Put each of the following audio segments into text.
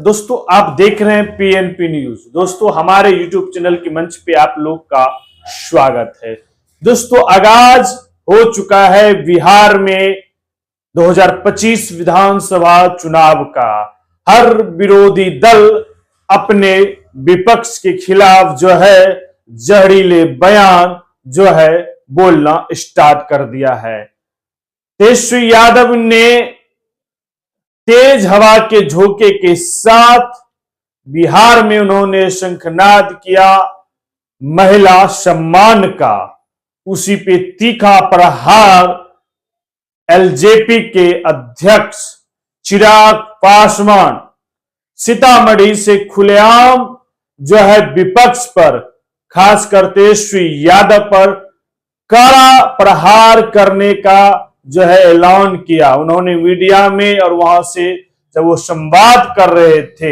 दोस्तों आप देख रहे हैं पीएनपी न्यूज। दोस्तों हमारे यूट्यूब चैनल के मंच पे आप लोग का स्वागत है। दोस्तों आगाज हो चुका है बिहार में 2025 विधानसभा चुनाव का। हर विरोधी दल अपने विपक्ष के खिलाफ जो है जहरीले बयान जो है बोलना स्टार्ट कर दिया है। तेजस्वी यादव ने तेज हवा के झोंके के साथ बिहार में उन्होंने शंखनाद किया महिला सम्मान का। उसी पे तीखा प्रहार एलजेपी के अध्यक्ष चिराग पासवान सीतामढ़ी से खुलेआम जो है विपक्ष पर, खासकर तेजस्वी यादव पर कड़ा प्रहार करने का जो है ऐलान किया। उन्होंने मीडिया में और वहां से जब वो संवाद कर रहे थे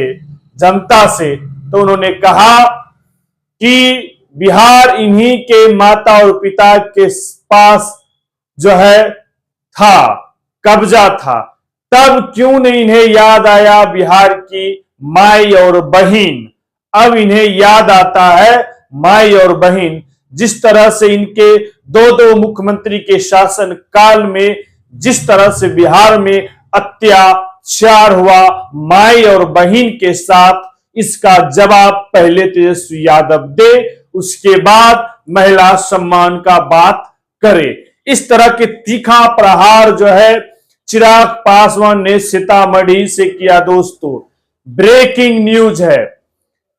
जनता से, तो उन्होंने कहा कि बिहार इन्हीं के माता और पिता के पास जो है था, कब्जा था, तब क्यों नहीं इन्हें याद आया बिहार की माई और बहन। अब इन्हें याद आता है माई और बहन। जिस तरह से इनके दो मुख्यमंत्री के शासन काल में जिस तरह से बिहार में अत्याचार हुआ माई और बहन के साथ, इसका जवाब पहले तेजस्वी यादव दे, उसके बाद महिला सम्मान का बात करे। इस तरह के तीखा प्रहार जो है चिराग पासवान ने सीतामढ़ी से किया। दोस्तों ब्रेकिंग न्यूज है,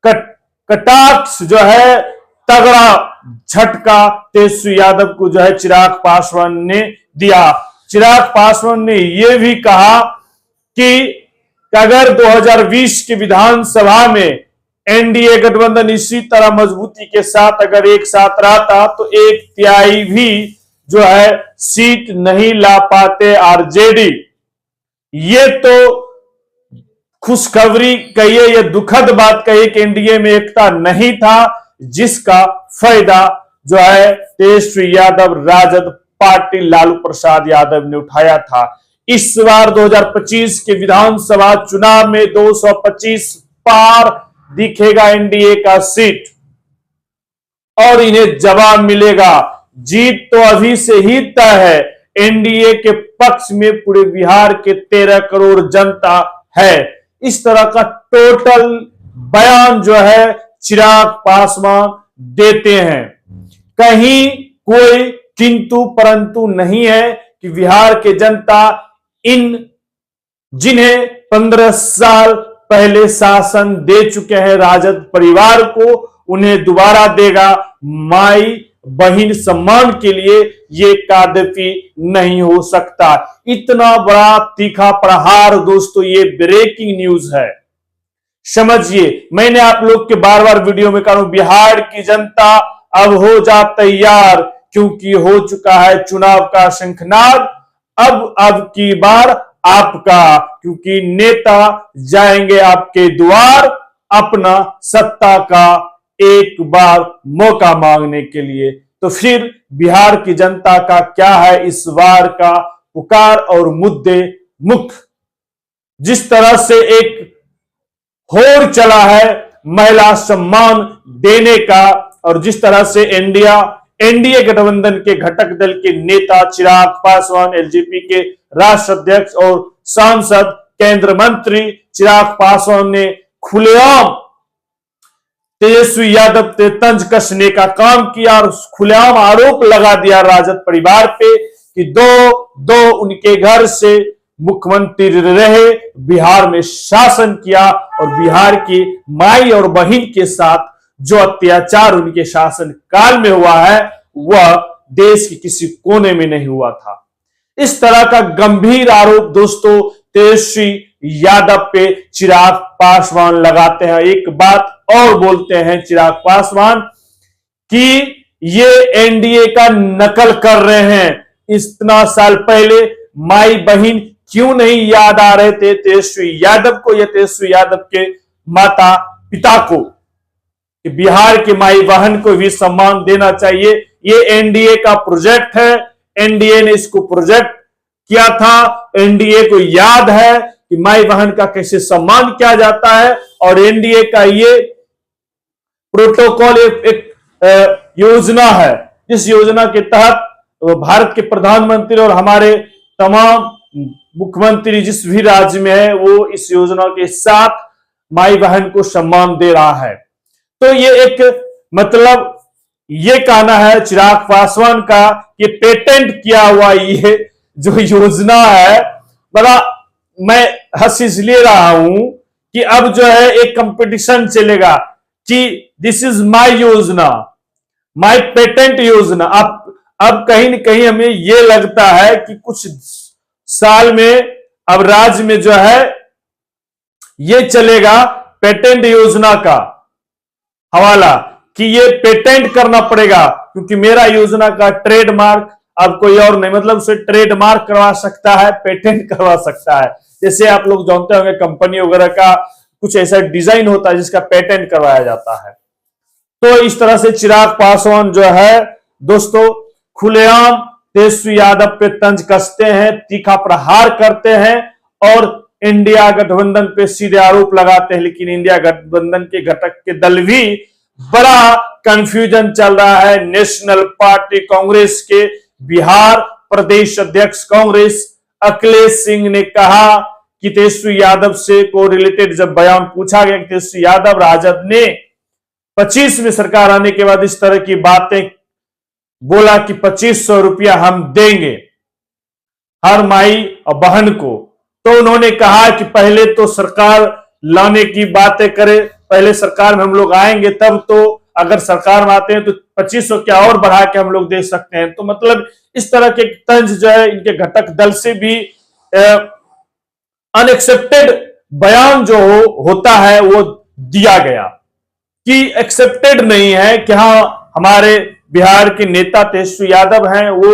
कटाक्ष जो है तगड़ा झटका तेजस्वी यादव को जो है चिराग पासवान ने दिया। चिराग पासवान ने यह भी कहा कि अगर 2020 की विधानसभा में एनडीए गठबंधन इसी तरह मजबूती के साथ अगर एक साथ रहता तो 1/3 भी जो है सीट नहीं ला पाते आरजेडी। ये तो खुशखबरी कहिए, ये दुखद बात कहिए कि एनडीए में एकता नहीं था, जिसका फायदा जो है तेजस्वी यादव राजद पार्टी लालू प्रसाद यादव ने उठाया था। इस बार 2025 के विधानसभा चुनाव में 225 पार दिखेगा एनडीए का सीट और इन्हें जवाब मिलेगा। जीत तो अभी से ही तय है। एनडीए के पक्ष में पूरे बिहार के 13 करोड़ जनता है। इस तरह का टोटल बयान जो है चिराग पासवान देते हैं। कहीं कोई किंतु परंतु नहीं है कि बिहार के जनता इन जिन्हें 15 साल पहले शासन दे चुके हैं राजद परिवार को, उन्हें दोबारा देगा। माई बहन सम्मान के लिए ये कदापि नहीं हो सकता। इतना बड़ा तीखा प्रहार दोस्तों, ये ब्रेकिंग न्यूज है, समझिए। मैंने आप लोग के बार बार वीडियो में कहा, बिहार की जनता अब हो जा तैयार, क्योंकि हो चुका है चुनाव का शंखनाद। अब की बार आपका, क्योंकि नेता जाएंगे आपके द्वार अपना सत्ता का एक बार मौका मांगने के लिए। तो फिर बिहार की जनता का क्या है इस बार का पुकार और मुद्दे मुख्य। जिस तरह से एक होड़ चला है महिला सम्मान देने का, और जिस तरह से एनडीए गठबंधन के घटक दल के नेता चिराग पासवान, एलजेपी के राष्ट्रीय अध्यक्ष और सांसद केंद्र मंत्री चिराग पासवान ने खुलेआम तेजस्वी यादव पे तंज कसने का काम किया और खुलेआम आरोप लगा दिया राजद परिवार पे कि दो उनके घर से मुख्यमंत्री रहे, बिहार में शासन किया और बिहार की माई और बहन के साथ जो अत्याचार उनके शासन काल में हुआ है वह देश के किसी कोने में नहीं हुआ था। इस तरह का गंभीर आरोप दोस्तों तेजस्वी यादव पे चिराग पासवान लगाते हैं। एक बात और बोलते हैं चिराग पासवान कि ये एनडीए का नकल कर रहे हैं। इतना साल पहले माई बहन क्यों नहीं याद आ रहे थे तेजस्वी यादव को या तेजस्वी यादव के माता पिता को, कि बिहार की माई बहन को भी सम्मान देना चाहिए। ये एनडीए का प्रोजेक्ट है, एनडीए ने इसको प्रोजेक्ट किया था। एनडीए को याद है कि माई बहन का कैसे सम्मान किया जाता है। और एनडीए का ये प्रोटोकॉल एक योजना है, जिस योजना के तहत भारत के प्रधानमंत्री और हमारे तमाम मुख्यमंत्री जिस भी राज्य में है वो इस योजना के साथ माई बहन को सम्मान दे रहा है। तो ये एक मतलब ये कहना है चिराग पासवान का, ये पेटेंट किया हुआ ये जो योजना है, बड़ा मैं हंस इसलिए रहा हूं कि अब जो है एक कंपटीशन चलेगा कि दिस इज माय योजना, माय पेटेंट योजना। अब कहीं न कहीं हमें ये लगता है कि कुछ साल में अब राज्य में जो है ये चलेगा पेटेंट योजना का हवाला कि ये पेटेंट करना पड़ेगा, क्योंकि मेरा योजना का ट्रेडमार्क अब कोई और नहीं, मतलब उसे ट्रेडमार्क करवा सकता है, पेटेंट करवा सकता है। जैसे आप लोग जानते होंगे कंपनी वगैरह का कुछ ऐसा डिजाइन होता है जिसका पेटेंट करवाया जाता है। तो इस तरह से चिराग पासवान जो है दोस्तों खुलेआम तेजस्वी यादव पे तंज कसते हैं, तीखा प्रहार करते हैं और इंडिया गठबंधन पे सीधे आरोप लगाते हैं। लेकिन इंडिया गठबंधन के घटक के दल भी बड़ा कंफ्यूजन चल रहा है। नेशनल पार्टी कांग्रेस के बिहार प्रदेश अध्यक्ष कांग्रेस अखिलेश सिंह ने कहा कि तेजस्वी यादव से को रिलेटेड जब बयान पूछा गया कि तेजस्वी यादव राजद ने 25 में सरकार आने के बाद इस तरह की बातें बोला कि 2500 रुपया हम देंगे हर माई और बहन को, तो उन्होंने कहा कि पहले तो सरकार लाने की बातें करें, पहले सरकार में हम लोग आएंगे तब तो अगर सरकार में आते हैं तो 2500 क्या और बढ़ा के हम लोग दे सकते हैं। तो मतलब इस तरह के तंज जो है इनके घटक दल से भी अनएक्सेप्टेड बयान जो होता है वो दिया गया कि एक्सेप्टेड नहीं है कि हाँ हमारे बिहार के नेता तेजस्वी यादव हैं वो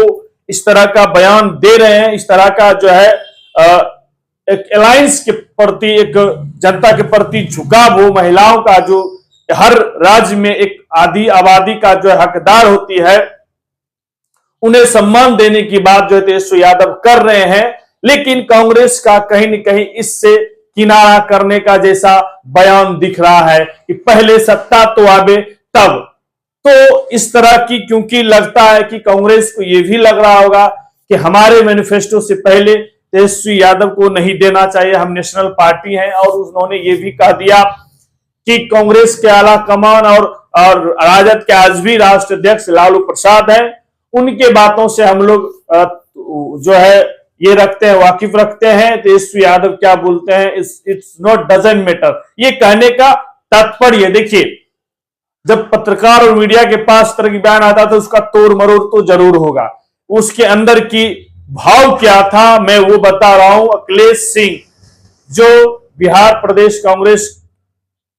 इस तरह का बयान दे रहे हैं, इस तरह का जो है एक अलायंस के प्रति, एक जनता के प्रति झुकाव हो, महिलाओं का जो हर राज्य में एक आधी आबादी का जो हकदार होती है उन्हें सम्मान देने की बात जो है तेजस्वी यादव कर रहे हैं। लेकिन कांग्रेस का कहीं न कहीं इससे किनारा करने का जैसा बयान दिख रहा है कि पहले सत्ता तो आवे तब। तो इस तरह की क्योंकि लगता है कि कांग्रेस को यह भी लग रहा होगा कि हमारे मैनिफेस्टो से पहले तेजस्वी यादव को नहीं देना चाहिए, हम नेशनल पार्टी हैं। और उन्होंने ये भी कह दिया कि कांग्रेस के आला कमान और राजद के आज भी राष्ट्रीय अध्यक्ष लालू प्रसाद हैं, उनके बातों से हम लोग जो है ये रखते हैं, वाकिफ रखते हैं, तेजस्वी यादव क्या बोलते हैं इट्स नॉट डजंट मैटर। ये कहने का तात्पर्य देखिए, जब पत्रकार और मीडिया के पास तरह की बयान आता था उसका तोड़ मरोड़ तो जरूर होगा, उसके अंदर की भाव क्या था मैं वो बता रहा हूं। अखिलेश सिंह जो बिहार प्रदेश कांग्रेस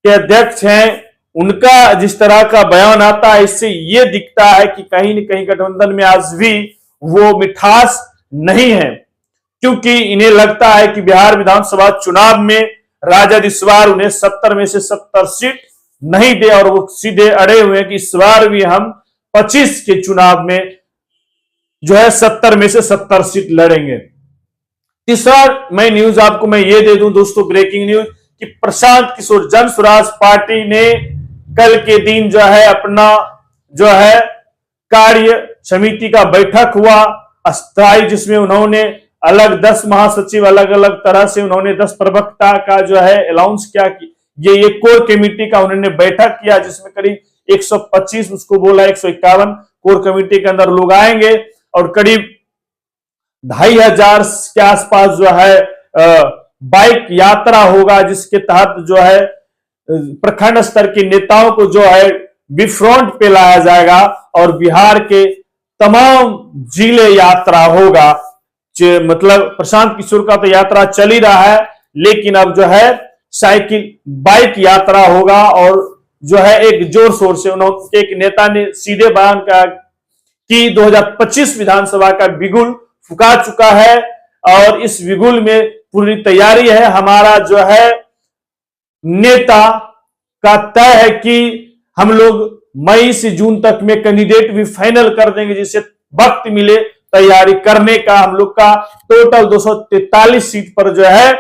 के अध्यक्ष हैं, उनका जिस तरह का बयान आता है इससे यह दिखता है कि कहीं न कहीं गठबंधन में आज भी वो मिठास नहीं है, क्योंकि इन्हें लगता है कि बिहार विधानसभा चुनाव में राजद इस बार उन्हें 70 में से 70 सीट नहीं दे और वो सीधे अड़े हुए हैं कि इस बार भी हम 25 के चुनाव में जो है 70 में से 70 सीट लड़ेंगे। तीसरा मैं न्यूज आपको मैं ये दे दूं दोस्तों, ब्रेकिंग न्यूज कि प्रशांत किशोर जन स्वराज पार्टी ने कल के दिन जो है अपना जो है कार्य समिति का बैठक हुआ अस्थायी, जिसमें उन्होंने अलग 10 महासचिव अलग अलग तरह से उन्होंने 10 प्रवक्ता का जो है अनाउंस किया कि ये कोर कमेटी का उन्होंने बैठक किया, जिसमें करीब 125 उसको बोला 151 कोर कमेटी के अंदर लोग आएंगे और करीब 2500 के आसपास जो है बाइक यात्रा होगा, जिसके तहत जो है प्रखंड स्तर के नेताओं को जो है फ्रंट पे लाया जाएगा और बिहार के तमाम जिले यात्रा होगा। मतलब प्रशांत किशोर का तो यात्रा चल ही रहा है, लेकिन अब जो है साइकिल बाइक यात्रा होगा और जो है एक जोर शोर से उन्होंने एक नेता ने सीधे बयान कहा कि 2025 विधानसभा का बिगुल फुका चुका है और इस बिगुल में पूरी तैयारी है। हमारा जो है नेता का तय है कि हम लोग मई से जून तक में कैंडिडेट भी फाइनल कर देंगे, जिससे वक्त मिले तैयारी करने का। हम लोग का टोटल 243 सीट पर जो है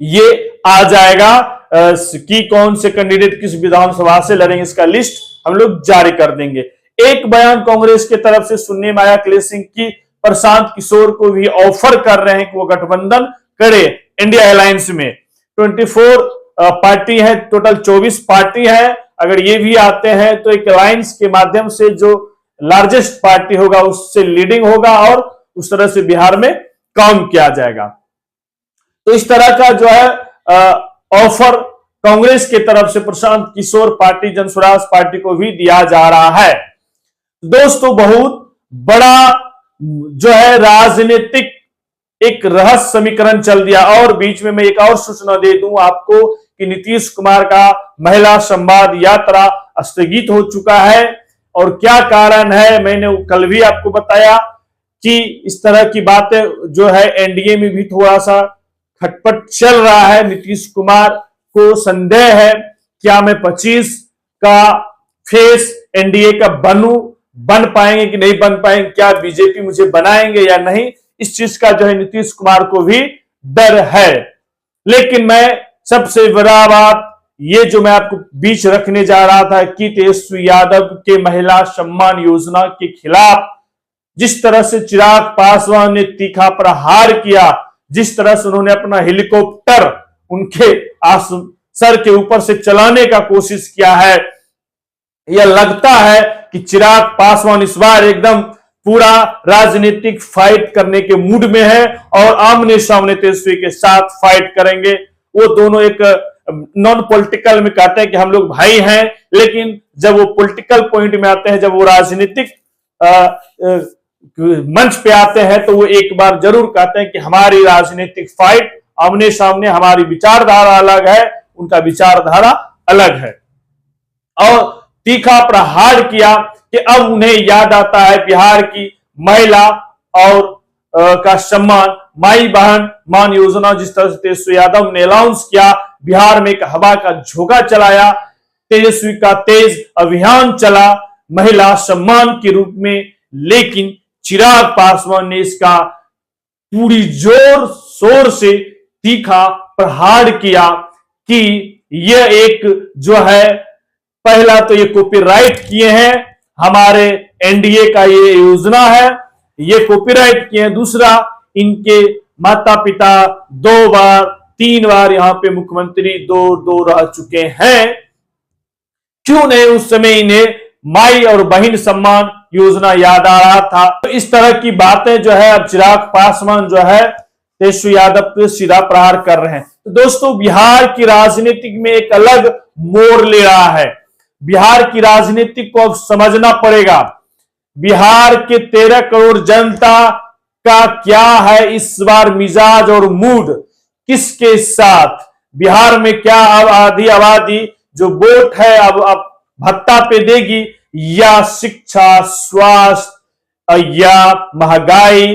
ये आ जाएगा कि कौन से कैंडिडेट किस विधानसभा से लड़ेंगे, इसका लिस्ट हम लोग जारी कर देंगे। एक बयान कांग्रेस की तरफ से सुनने में आया अखिलेश सिंह की प्रशांत किशोर को भी ऑफर कर रहे हैं कि वो गठबंधन करे इंडिया अलायंस में। 24 पार्टी है, टोटल 24 पार्टी है। अगर ये भी आते हैं तो एक अलायंस के माध्यम से जो लार्जेस्ट पार्टी होगा उससे लीडिंग होगा और उस तरह से बिहार में काम किया जाएगा। तो इस तरह का जो है ऑफर कांग्रेस की तरफ से प्रशांत किशोर पार्टी जनसुराज पार्टी को भी दिया जा रहा है। दोस्तों, बहुत बड़ा जो है राजनीतिक एक रहस्य समीकरण चल दिया। और बीच में मैं एक और सूचना दे दूं आपको कि नीतीश कुमार का महिला संवाद यात्रा स्थगित हो चुका है। और क्या कारण है, मैंने कल भी आपको बताया कि इस तरह की बातें जो है एनडीए में भी थोड़ा सा खटपट चल रहा है। नीतीश कुमार को संदेह है क्या मैं 25 का फेस एनडीए का बन पाएंगे कि नहीं बन पाएंगे, क्या बीजेपी मुझे बनाएंगे या नहीं, इस चीज का जो है नीतीश कुमार को भी डर है। लेकिन मैं सबसे बड़ा बात ये जो मैं आपको बीच रखने जा रहा था कि तेजस्वी यादव के महिला सम्मान योजना के खिलाफ जिस तरह से चिराग पासवान ने तीखा प्रहार किया, जिस तरह से उन्होंने अपना हेलीकॉप्टर उनके सर के ऊपर से चलाने का कोशिश किया है, यह लगता है कि चिराग पासवान इस बार एकदम पूरा राजनीतिक फाइट करने के मूड में है और आमने सामने तेजस्वी के साथ फाइट करेंगे। वो दोनों एक नॉन पॉलिटिकल में कहते हैं कि हम लोग भाई हैं, लेकिन जब वो पॉलिटिकल पॉइंट में आते हैं, जब वो राजनीतिक मंच पे आते हैं, तो वो एक बार जरूर कहते हैं कि हमारी राजनीतिक फाइट आमने सामने, हमारी विचारधारा अलग है, उनका विचारधारा अलग है। और तीखा प्रहार किया कि अब उन्हें याद आता है बिहार की महिला और का सम्मान, माई बहन मान योजना, जिस तरह से तेजस्वी यादव ने अनाउंस किया, बिहार में एक हवा का झोंका चलाया, तेजस्वी का तेज अभियान चला महिला सम्मान के रूप में। लेकिन चिराग पासवान ने इसका पूरी जोर शोर से तीखा प्रहार किया कि यह एक जो है, पहला तो ये कॉपीराइट किए हैं, हमारे एनडीए का ये योजना है, ये कॉपीराइट किए हैं। दूसरा, इनके माता पिता 2 बार 3 बार यहां पे मुख्यमंत्री दो रह चुके हैं, क्यों नहीं उस समय इन्हें माई और बहन सम्मान योजना याद आ रहा था। तो इस तरह की बातें जो है अब चिराग पासवान जो है तेजस्वी यादव पे सीधा प्रहार कर रहे हैं। तो दोस्तों, बिहार की राजनीति में एक अलग मोड़ ले रहा है। बिहार की राजनीति को अब समझना पड़ेगा। बिहार के 13 करोड़ जनता का क्या है इस बार मिजाज और मूड, किसके साथ। बिहार में क्या अब आधी आबादी जो वोट है अब भत्ता पे देगी, या शिक्षा, स्वास्थ्य, या महंगाई,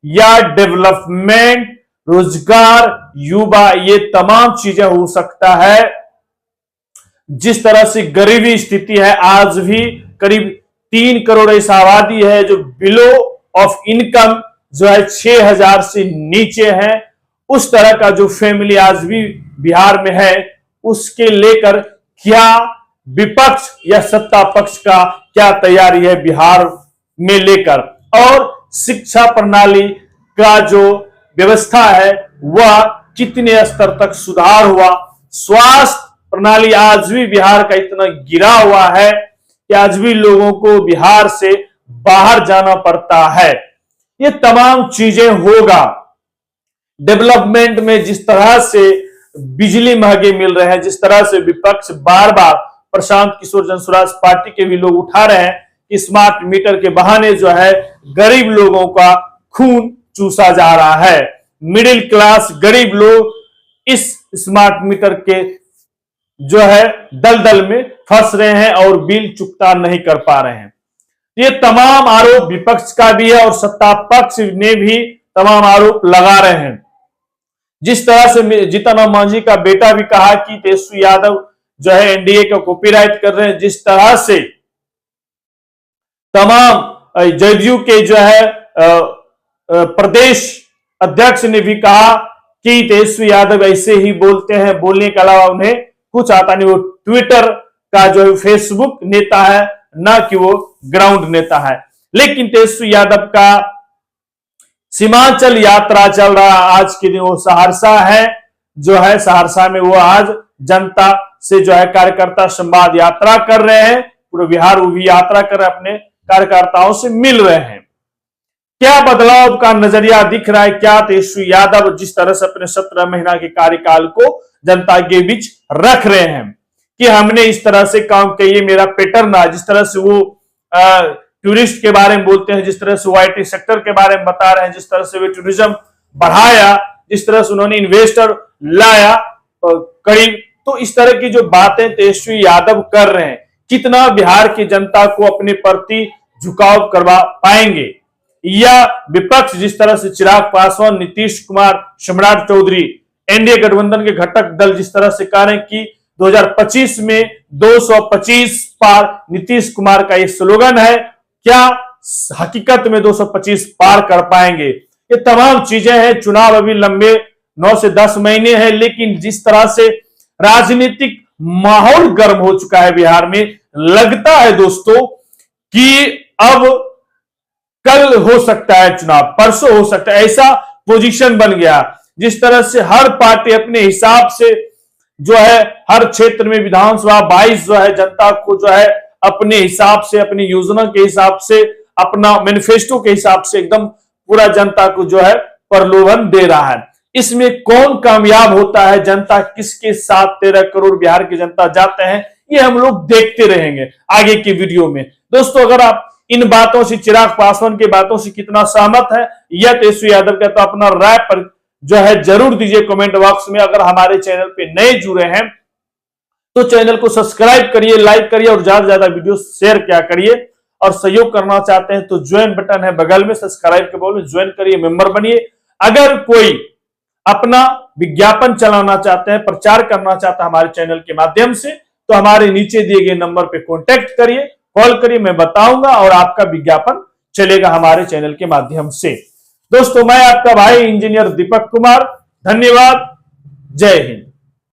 या डेवलपमेंट, रोजगार, युवा, ये तमाम चीजें हो सकता है। जिस तरह से गरीबी स्थिति है, आज भी करीब 3 करोड़ ऐसा आबादी है जो बिलो ऑफ इनकम जो है 6,000 से नीचे है। उस तरह का जो फैमिली आज भी बिहार में है, उसके लेकर क्या विपक्ष या सत्ता पक्ष का क्या तैयारी है बिहार में लेकर। और शिक्षा प्रणाली का जो व्यवस्था है वह कितने स्तर तक सुधार हुआ। स्वास्थ्य प्रणाली आज भी बिहार का इतना गिरा हुआ है कि आज भी लोगों को बिहार से बाहर जाना पड़ता है। ये तमाम चीजें होगा। डेवलपमेंट में जिस तरह से बिजली महंगे मिल रहे हैं, जिस तरह से विपक्ष बार बार प्रशांत किशोर जनसुराज पार्टी के भी लोग उठा रहे हैं कि स्मार्ट मीटर के बहाने जो है गरीब लोगों का खून चूसा जा रहा है। मिडिल क्लास गरीब लोग इस स्मार्ट मीटर के जो है दलदल में फंस रहे हैं और बिल चुकता नहीं कर पा रहे हैं। ये तमाम आरोप विपक्ष का भी है और सत्ता पक्ष ने भी तमाम आरोप लगा रहे हैं। जिस तरह से जीतन राम मांझी का बेटा भी कहा कि तेजस्वी यादव जो है एनडीए का कॉपीराइट कर रहे हैं, जिस तरह से तमाम जदयू के जो है प्रदेश अध्यक्ष ने भी कहा कि तेजस्वी यादव ऐसे ही बोलते हैं, बोलने के अलावा उन्हें कुछ आता नहीं। वो ट्विटर का जो है फेसबुक नेता है, ना कि वो ग्राउंड नेता है। लेकिन तेजस्वी यादव का सीमांचल यात्रा चल रहा, आज के दिन वो सहरसा है, जो है सहरसा में वो आज जनता से जो है कार्यकर्ता संवाद यात्रा कर रहे हैं। पूरे बिहार वो भी यात्रा कर रहे हैं, अपने कार्यकर्ताओं से मिल रहे हैं। क्या बदलाव का नजरिया दिख रहा है? क्या तेजस्वी यादव जिस तरह से अपने 17 महीना के कार्यकाल को जनता के बीच रख रहे हैं कि हमने इस तरह से काम किया, मेरा पैटर्न है, जिस तरह से वो टूरिस्ट के बारे में बोलते हैं, जिस तरह से वो IT सेक्टर के बारे में बता रहे हैं, जिस तरह से वे टूरिज्म बढ़ाया, जिस तरह से उन्होंने इन्वेस्टर लाया करीब, तो इस तरह की जो बातें तेजस्वी यादव कर रहे हैं, कितना बिहार की जनता को अपने प्रति झुकाव करवा पाएंगे? या विपक्ष जिस तरह से चिराग पासवान, नीतीश कुमार, सम्राट चौधरी, एनडीए गठबंधन के घटक दल जिस तरह से कह रहे हैं कि 2025 में 225 पार नीतीश कुमार का ये स्लोगन है, क्या हकीकत में 225 पार कर पाएंगे? ये तमाम चीजें हैं। चुनाव अभी लंबे 9 से 10 महीने हैं, लेकिन जिस तरह से राजनीतिक माहौल गर्म हो चुका है बिहार में, लगता है दोस्तों कि अब कल हो सकता है चुनाव, परसों हो सकता है, ऐसा पोजीशन बन गया। जिस तरह से हर पार्टी अपने हिसाब से जो है हर क्षेत्र में विधानसभा 22 जो है जनता को जो है अपने हिसाब से, अपनी योजना के हिसाब से, अपना मैनिफेस्टो के हिसाब से एकदम पूरा जनता को जो है प्रलोभन दे रहा है। इसमें कौन कामयाब होता है, जनता किसके साथ 13 करोड़ बिहार की जनता जाते हैं, ये हम लोग देखते रहेंगे आगे की वीडियो में। दोस्तों, अगर आप इन बातों से, चिराग पासवान की बातों से कितना सहमत है या तेजस्वी यादव का, तो अपना राय पर जो है जरूर दीजिए कमेंट बॉक्स में। अगर हमारे चैनल पे नए जुड़े हैं तो चैनल को सब्सक्राइब करिए, लाइक करिए और ज्यादा से ज्यादा वीडियो शेयर क्या करिए। और सहयोग करना चाहते हैं तो ज्वाइन बटन है बगल में, सब्सक्राइब के बोल ज्वाइन करिए, मेंबर बनिए। अगर कोई अपना विज्ञापन चलाना चाहते हैं, प्रचार करना चाहता है हमारे चैनल के माध्यम से, तो हमारे नीचे दिए गए नंबर पे कॉन्टेक्ट करिए, कॉल करिए, मैं बताऊंगा और आपका विज्ञापन चलेगा हमारे चैनल के माध्यम से। दोस्तों, मैं आपका भाई इंजीनियर दीपक कुमार, धन्यवाद, जय हिंद।